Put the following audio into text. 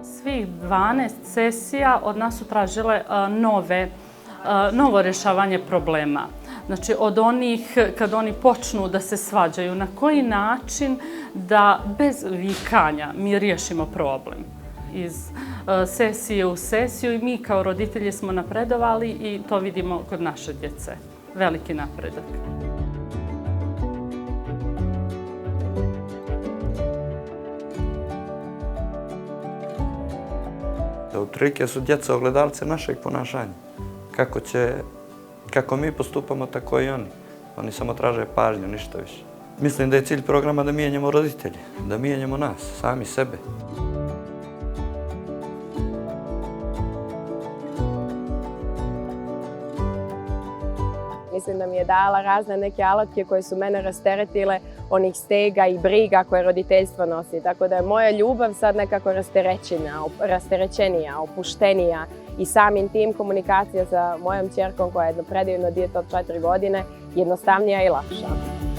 Svih 12 sesija od nas su tražile novo rješavanje problema. Znači od onih kad oni počnu da se svađaju, na koji način da bez vikanja mi riješimo problem. Iz sesije u sesiju i mi kao roditelji smo napredovali i to vidimo kod naše djece. Veliki napredak. Otprilike su djeca ogledalce našeg ponašanja. Kako mi postupamo, tako i oni. Oni samo traže pažnju, ništa više. Mislim da je cilj programa da mijenjamo roditelje, da mijenjamo nas, sami sebe. Mislim da mi je dala razne neke alatke koje su mene rasteretile onih stega i briga koje roditeljstvo nosi. Tako da je moja ljubav sad nekako rasterećenija, opuštenija i samim tim komunikacija sa mojom ćerkom koja je jedno predivno dijete od 4 godine jednostavnija i lakša.